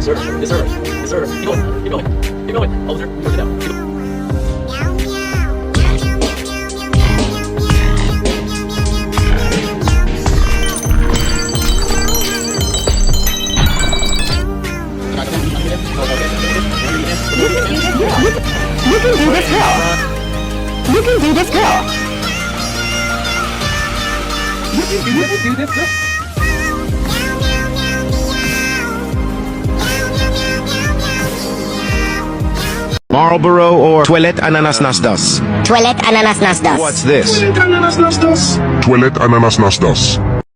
sir. Yes, sir. Yes, sir. Keep going. Keep going. Keep going. Officer, sit down. Keep going. You can do this, girl. You can do this, girl. You can do this, girl. Marlboro or Toilet Ananas Nasdas? Toilet ananas nasdas. What's this? Toilet ananas nasdas.